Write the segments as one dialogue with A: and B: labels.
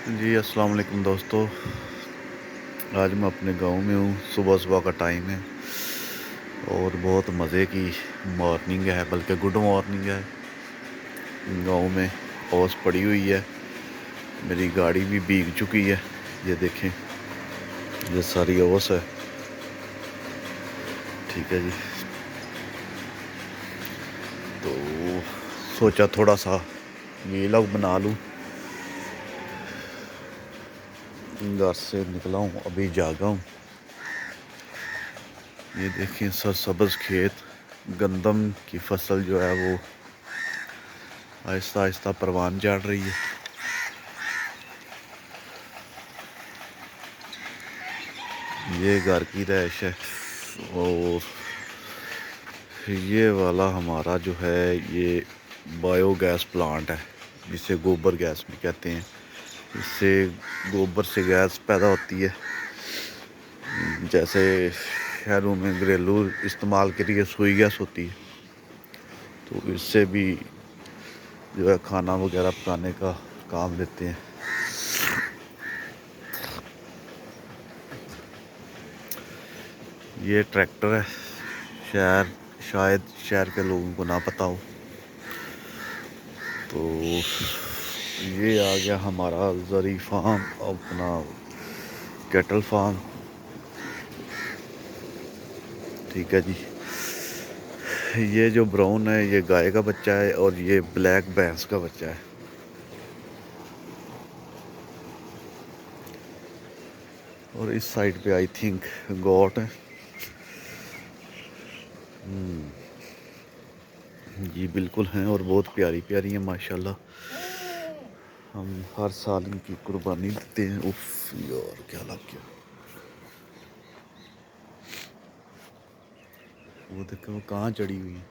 A: जी अस्सलाम वालेकुम दोस्तों। आज मैं अपने गांव में हूँ। सुबह सुबह का टाइम है और बहुत मज़े की मॉर्निंग है, बल्कि गुड मॉर्निंग है। गांव में ओस पड़ी हुई है, मेरी गाड़ी भी भीग चुकी है। ये देखें, ये सारी ओस है। ठीक है जी। तो सोचा थोड़ा सा व्लॉग बना लूँ। घर से निकला हूँ, अभी जागा हूँ। ये देखें, सरसब्ज़ खेत, गंदम की फसल जो है वो आहिस्ता आहिस्ता परवान चढ़ रही है। ये घर की रैश है और ये वाला हमारा जो है ये बायोगैस प्लांट है, जिसे गोबर गैस भी कहते हैं। इससे गोबर से गैस पैदा होती है। जैसे शहरों में घरेलू इस्तेमाल के लिए रसोई गैस होती है, तो इससे भी जो है खाना वगैरह पकाने का काम लेते हैं। ये ट्रैक्टर है। शायद शहर के लोगों को ना पता हो। तो ये आ गया हमारा ज़री फार्म, अपना कैटल फार्म। ठीक है जी। ये जो ब्राउन है ये गाय का बच्चा है और ये ब्लैक भैंस का बच्चा है। और इस साइड पे आई थिंक गोट है। जी बिल्कुल हैं और बहुत प्यारी प्यारी हैं माशाल्लाह। हम हर साल इनकी कुर्बानी देते हैं। उफ यार, क्या लग गया। वो देखो वो कहाँ चढ़ी हुई है।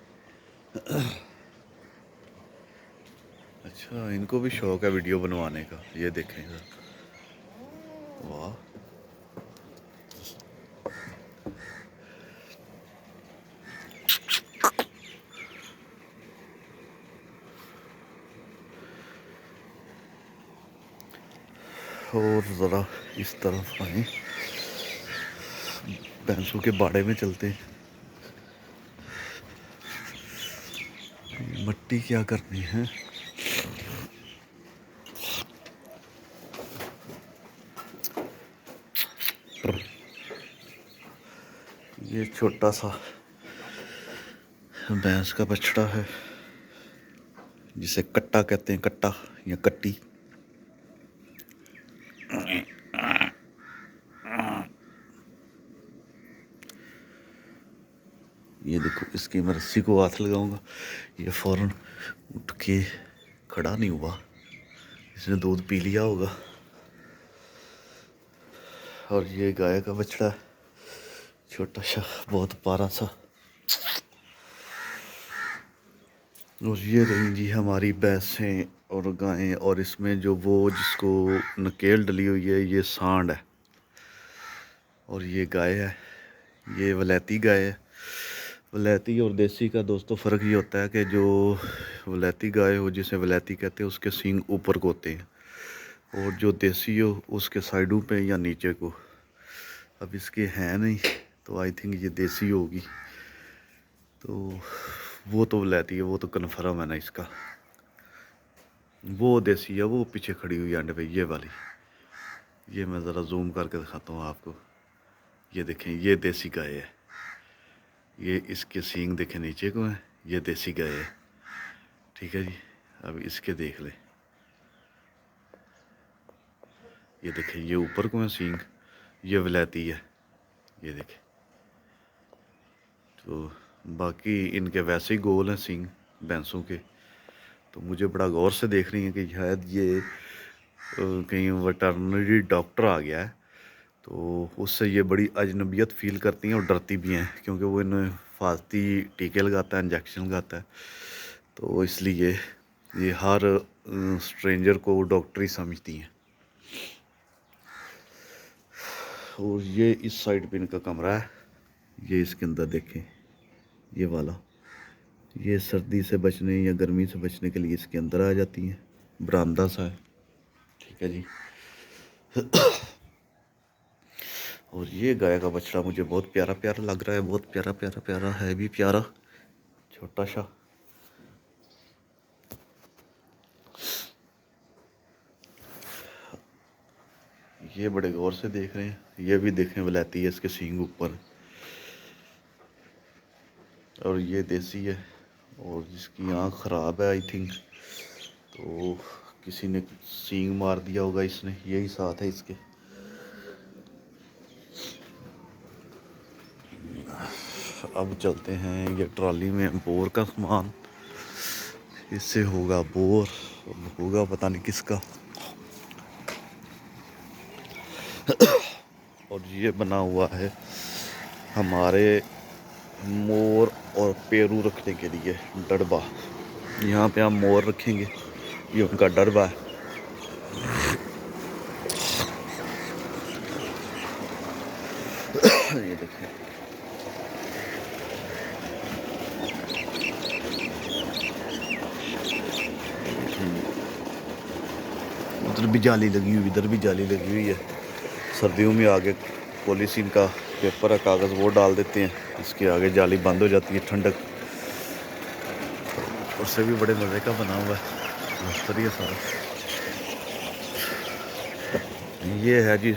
A: अच्छा, इनको भी शौक है वीडियो बनवाने का। ये देखें इधर, वाह। और ज़रा इस तरफ आए, भैंसों के बाड़े में चलते हैं। मट्टी क्या करनी है। ये छोटा सा भैंस का बछड़ा है, जिसे कट्टा कहते हैं, कट्टा या कट्टी। ये देखो, इसकी मैं रस्सी को हाथ लगाऊंगा, ये फौरन उठ के खड़ा नहीं हुआ। इसने दूध पी लिया होगा। और ये गाय का बछड़ा, छोटा सा, बहुत प्यारा सा। और ये रही जी हमारी भैंसें और गायें। और इसमें जो वो जिसको नकेल डली हुई है, ये सांड है। और ये गाय है, ये वलैती गाय है। वलैती और देसी का दोस्तों फ़र्क ये होता है कि जो वलैती गाय हो, जिसे वलैती कहते हैं, उसके सींग ऊपर को होते हैं, और जो देसी हो उसके साइडों पे या नीचे को। अब इसके हैं नहीं, तो आई थिंक ये देसी होगी। तो वो तो वलैती है, वो तो कन्फर्म है ना इसका। वो देसी है, वो पीछे खड़ी हुई एंड पे, ये वाली। ये मैं ज़रा जूम करके दिखाता हूँ आपको। ये देखें, ये देसी गाय है। ये इसके सींग देखें नीचे को है, ये देसी गाय है। ठीक है जी। अब इसके देख ले, ये देखें, ये ऊपर को है सींग, ये वलैती है। ये देखें। तो बाकी इनके वैसे ही गोल हैं सींग भैंसों के। तो मुझे बड़ा गौर से देख रही हैं कि शायद ये कहीं वेटरनरी डॉक्टर आ गया है, तो उससे ये बड़ी अजनबियत फील करती हैं और डरती भी हैं, क्योंकि वो इन्हें फालती टीके लगाता है, इंजेक्शन लगाता है। तो इसलिए ये हर स्ट्रेंजर को डॉक्टर ही समझती हैं। और ये इस साइड पे इनका कमरा है। ये इसके अंदर देखें, ये वाला, ये सर्दी से बचने या गर्मी से बचने के लिए इसके अंदर आ जाती हैं। बरामदा सा है। ठीक है जी। और ये गाय का बछड़ा मुझे बहुत प्यारा प्यारा लग रहा है, बहुत प्यारा प्यारा प्यारा है भी प्यारा, छोटा सा। ये बड़े गौर से देख रहे हैं, ये भी देखने वलैती है, इसके सींग ऊपर। और ये देसी है और जिसकी आँख ख़राब है आई थिंक, तो किसी ने सींग मार दिया होगा इसने, यही साथ है इसके। अब चलते हैं, ये ट्रॉली में बोर का सामान, इससे होगा बोर, होगा पता नहीं किसका। और ये बना हुआ है हमारे मोर और पेरू रखने के लिए डरबा। यहाँ पे हम मोर रखेंगे, ये उनका डरबा है। ये देखें, उधर भी जाली लगी हुई, इधर भी जाली लगी हुई है। सर्दियों में आगे पॉलीथीन का पेपर है, कागज़, वो डाल देते हैं, इसके आगे जाली बंद हो जाती है, ठंडक। उससे भी बड़े मज़े का बना हुआ है, मस्त है सारा। ये है जी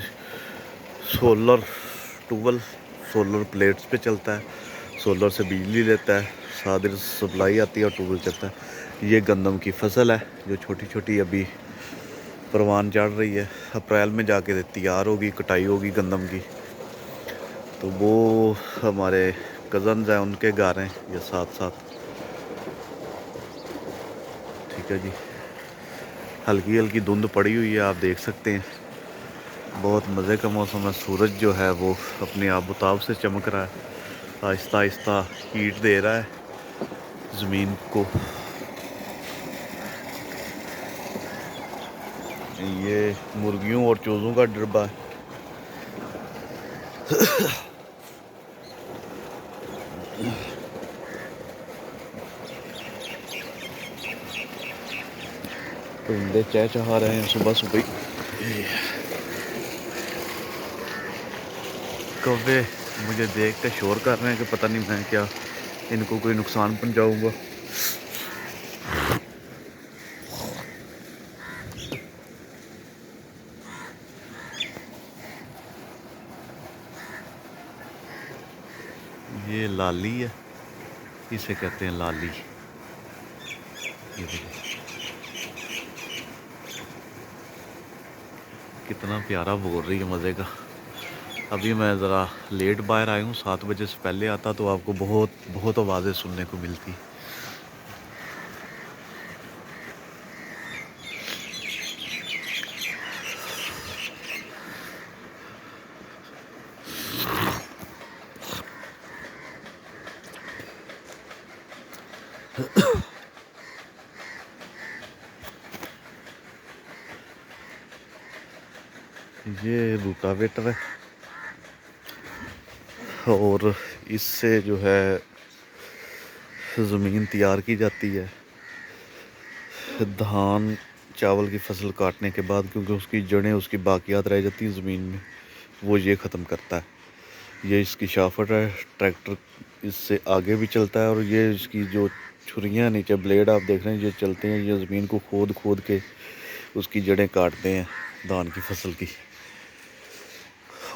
A: सोलर ट्यूबवेल, सोलर प्लेट्स पे चलता है, सोलर से बिजली लेता है, साथ ही सप्लाई आती है और ट्यूबवेल चलता है। ये गंदम की फसल है जो छोटी छोटी अभी परवान चढ़ रही है, अप्रैल में जाके तैयार होगी, कटाई होगी गंदम की। तो वो हमारे कज़न्स हैं, उनके घर हैं ये साथ साथ। ठीक है जी, हल्की हल्की धुंध पड़ी हुई है, आप देख सकते हैं, बहुत मज़े का मौसम है। सूरज जो है वो अपने आबोताब से चमक रहा है, आहिस्ता आहिस्ता हीट दे रहा है ज़मीन को। ये मुर्गियों और चूज़ों का डरबा है। परिंदे चहचहा रहे हैं सुबह सुबह। कौवे मुझे देख के शोर कर रहे हैं कि पता नहीं मैं क्या इनको कोई नुकसान पहुंचाऊंगा। ये लाली है, इसे कहते हैं लाली। ये कितना प्यारा बोल रही है, मज़े का। अभी मैं ज़रा लेट बाहर आया हूँ, 7 बजे से पहले आता तो आपको बहुत बहुत आवाज़ें सुनने को मिलती। ये रूटावेटर है और इससे जो है ज़मीन तैयार की जाती है धान चावल की फसल काटने के बाद, क्योंकि उसकी जड़ें, उसकी बाकियात रह जाती हैं ज़मीन में, वो ये ख़त्म करता है। ये इसकी शाफट है, ट्रैक्टर इससे आगे भी चलता है। और ये इसकी जो छुरियाँ नीचे ब्लेड आप देख रहे हैं ये चलते हैं, ये ज़मीन को खोद खोद के उसकी जड़ें काटते हैं धान की फसल की।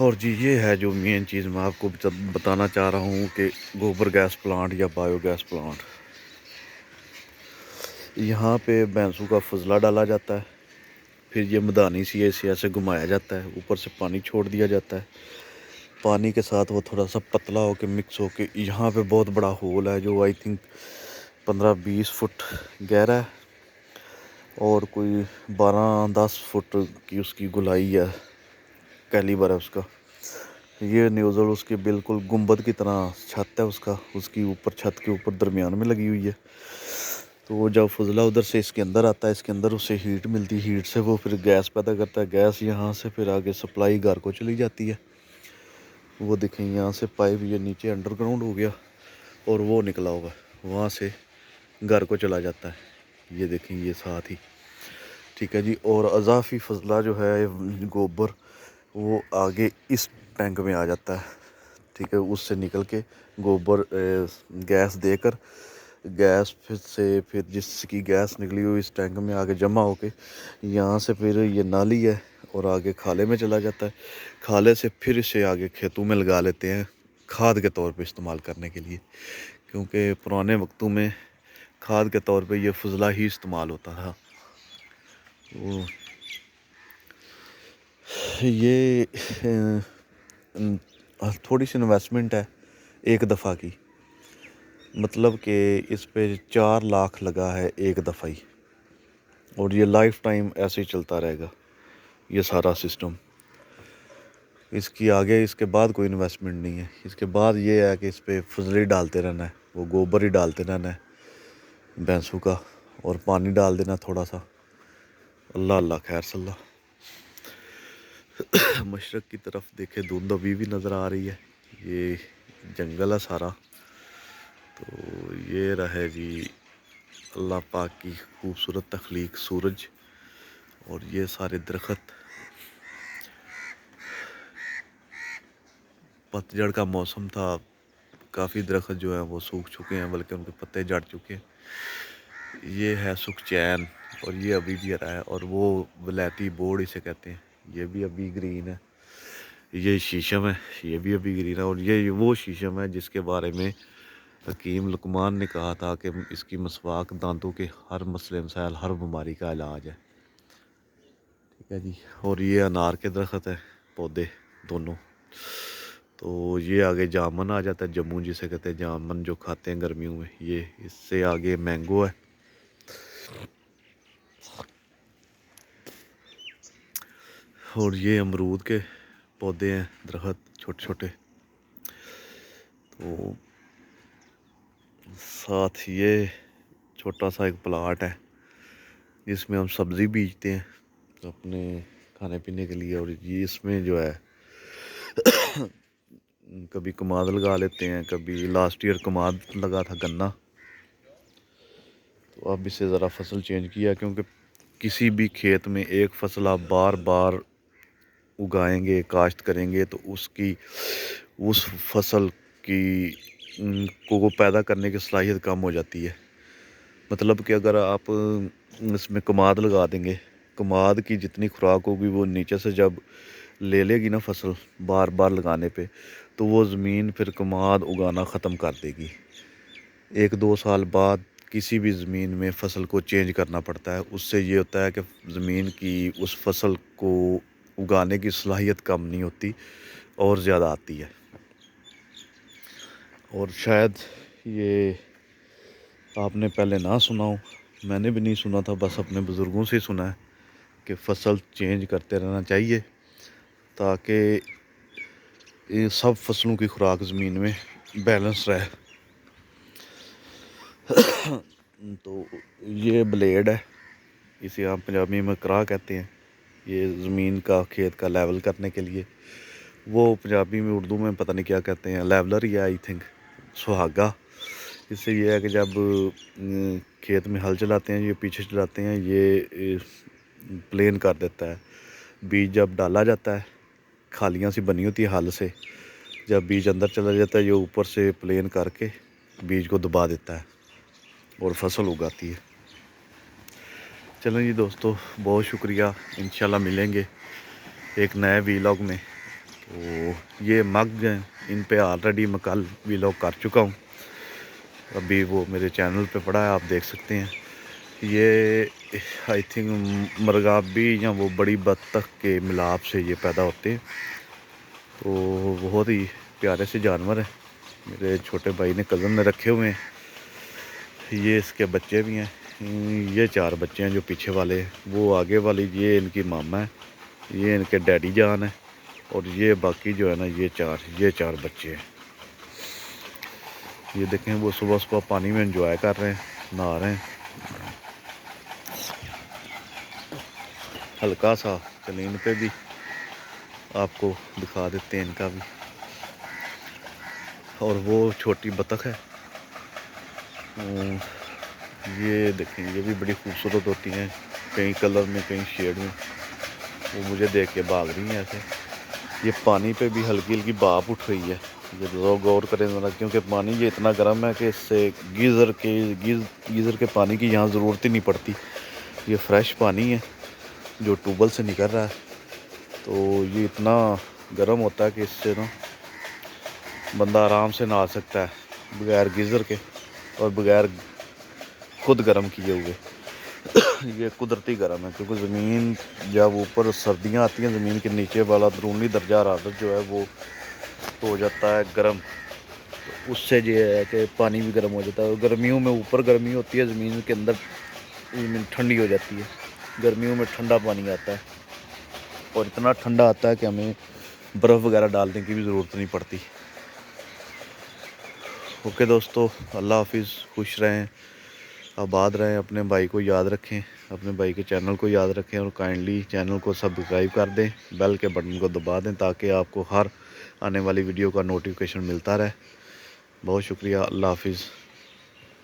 A: और जी ये है जो मेन चीज़ मैं आपको बताना चाह रहा हूँ कि गोबर गैस प्लांट या बायोगैस प्लांट। यहाँ पे भैंसों का फजला डाला जाता है, फिर ये मदानी सी ऐसे ऐसे घुमाया जाता है, ऊपर से पानी छोड़ दिया जाता है। पानी के साथ वो थोड़ा सा पतला होके मिक्स होके, यहाँ पे बहुत बड़ा होल है जो आई थिंक 15-20 फुट गहरा है और कोई 12-10 फुट की उसकी गुलाई है, कैलिबर है उसका। ये न्यूज़ल उसकी बिल्कुल गुंबद की तरह छत है उसका, उसकी ऊपर छत के ऊपर दरमियान में लगी हुई है। तो वो जब फजला उधर से इसके अंदर आता है, इसके अंदर उससे हीट मिलती है, हीट से वो फिर गैस पैदा करता है, गैस यहाँ से फिर आगे सप्लाई घर को चली जाती है। वो देखें यहाँ से पाइप ये नीचे अंडरग्राउंड हो गया और वो निकला होगा वहाँ से घर को चला जाता है। ये देखें ये साथ ही, ठीक है जी। और अज़ाफ़ी फजला जो है गोबर वो आगे इस टैंक में आ जाता है, ठीक है। उससे निकल के गोबर गैस देकर गैस फिर जिसकी गैस निकली हुई इस टैंक में आगे जमा होके यहाँ से फिर ये नाली है और आगे खाले में चला जाता है। खाले से फिर इसे आगे खेतों में लगा लेते हैं खाद के तौर पे इस्तेमाल करने के लिए, क्योंकि पुराने वक्तों में खाद के तौर पे ये फजला ही इस्तेमाल होता था। तो ये थोड़ी सी इन्वेस्टमेंट है एक दफ़ा की, मतलब कि इस पे 4 लाख लगा है एक दफ़ा ही, और ये लाइफ टाइम ऐसे ही चलता रहेगा ये सारा सिस्टम। इसकी आगे इसके बाद कोई इन्वेस्टमेंट नहीं है। इसके बाद ये है कि इस पे फजली डालते रहना है, वो गोबर ही डालते रहना है भैंसों का, और पानी डाल देना थोड़ा सा। अल्लाह अल्लाह खैर सल्ला। मशरक़ की तरफ देखे धुंध अभी भी नज़र आ रही है, ये जंगल है सारा। तो ये रहे जी अल्लाह पाक की खूबसूरत तख्लीक, सूरज और ये सारे दरख्त। पतझड़ का मौसम था, काफ़ी दरख्त जो है वो सूख चुके हैं, बल्कि उनके पत्ते झड़ चुके हैं। ये है सुखचैन और ये अभी भी हरा है, और वो वलैती बोर्ड इसे कहते हैं, ये भी अभी ग्रीन है। ये शीशम है, ये भी अभी ग्रीन है। और ये वो शीशम है जिसके बारे में हकीम लुकमान ने कहा था कि इसकी मसवाक दांतों के हर मसले मसाइल, हर बीमारी का इलाज है, ठीक है जी। और ये अनार के दरख्त है, पौधे दोनों। तो ये आगे जामुन आ जाता है, जम्मू जिसे कहते हैं, जामुन जो खाते हैं गर्मियों में। ये इससे आगे मैंगो है, और ये अमरूद के पौधे हैं, दरख्त छोटे छोटे। तो साथ ये छोटा सा एक प्लाट है जिसमें हम सब्ज़ी बीजते हैं अपने खाने पीने के लिए। और ये इसमें जो है कभी कमाद लगा लेते हैं, कभी लास्ट ईयर कमाद लगा था गन्ना, तो अब इससे ज़रा फसल चेंज किया, क्योंकि किसी भी खेत में एक फसल आप बार बार उगाएंगे, काश्त करेंगे, तो उस फसल की को पैदा करने की सलाहियत कम हो जाती है। मतलब कि अगर आप इसमें कमाद लगा देंगे, कमाद की जितनी खुराक होगी वो नीचे से जब ले लेगी ना फसल बार बार लगाने पे, तो वो ज़मीन फिर कमाद उगाना ख़त्म कर देगी। 1-2 साल बाद किसी भी ज़मीन में फसल को चेंज करना पड़ता है। उससे ये होता है कि ज़मीन की उस फसल को उगाने की सलाहियत कम नहीं होती और ज़्यादा आती है। और शायद ये आपने पहले ना सुना हो, मैंने भी नहीं सुना था, बस अपने बुज़ुर्गों से ही सुना है कि फसल चेंज करते रहना चाहिए ताकि ये सब फसलों की खुराक ज़मीन में बैलेंस रहे। तो ये ब्लेड है, इसे आप पंजाबी में करा कहते हैं। ये ज़मीन का खेत का लेवल करने के लिए, वो पंजाबी में उर्दू में पता नहीं क्या कहते हैं, लेवलर ही है आई थिंक, सुहागा। इससे ये है कि जब खेत में हल चलाते हैं, ये पीछे चलाते हैं, ये प्लेन कर देता है। बीज जब डाला जाता है, खालियाँ सी बनी होती है हल से, जब बीज अंदर चला जाता है ये ऊपर से प्लेन करके बीज को दबा देता है और फसल उगाती है। चलें जी दोस्तों, बहुत शुक्रिया, इंशाल्लाह मिलेंगे एक नए वीलॉग में। तो ये मग हैं, इन पे ऑलरेडी मैं कल वीलॉग कर चुका हूँ, अभी वो मेरे चैनल पे पड़ा है, आप देख सकते हैं। ये आई थिंक मरगाबी या वो बड़ी बत्तख के मिलाप से ये पैदा होते हैं। तो बहुत ही प्यारे से जानवर हैं, मेरे छोटे भाई ने, कज़न ने रखे हुए हैं। ये इसके बच्चे भी हैं, ये 4 बच्चे हैं जो पीछे वाले हैं, वो आगे वाली ये इनकी मामा है, ये इनके डैडी जान है, और ये बाकी जो है ना ये 4 बच्चे हैं। ये देखें वो सुबह सुबह पानी में एंजॉय कर रहे हैं, नहा रहे हैं। हल्का सा जमीन पे भी आपको दिखा देते हैं इनका भी। और वो छोटी बतख है, ये देखें, ये भी बड़ी खूबसूरत होती हैं, कहीं कलर में कहीं शेड में, वो मुझे देख के भाग रही हैं ऐसे। ये पानी पे भी हल्की हल्की भाप उठ रही है, ये लोग गौर करें ज़रा, क्योंकि पानी ये इतना गर्म है कि इससे गीज़र के पानी की यहाँ ज़रूरत ही नहीं पड़ती। ये फ्रेश पानी है जो ट्यूबवेल से निकल रहा है, तो ये इतना गर्म होता है कि इससे ना बंदा आराम से नहा सकता है बगैर गीज़र के और बगैर खुद गर्म किए हुए। ये कुदरती गर्म है, क्योंकि ज़मीन जब ऊपर सर्दियाँ आती हैं, ज़मीन के नीचे वाला अंदरूनी दर्जा हरारत जो है वो हो जाता है गर्म, तो उससे ये है कि पानी भी गर्म हो जाता है। गर्मियों में ऊपर गर्मी होती है, ज़मीन के अंदर ज़मीन ठंडी हो जाती है। गर्मियों में ठंडा पानी आता है और इतना ठंडा आता है कि हमें बर्फ़ वगैरह डालने की भी ज़रूरत नहीं पड़ती। ओके दोस्तों, अल्लाह हाफिज़, खुश रहें, आबाद रहें, अपने भाई को याद रखें, अपने भाई के चैनल को याद रखें और काइंडली चैनल को सब्सक्राइब कर दें, बेल के बटन को दबा दें ताकि आपको हर आने वाली वीडियो का नोटिफिकेशन मिलता रहे। बहुत शुक्रिया, अल्लाह हाफिज़।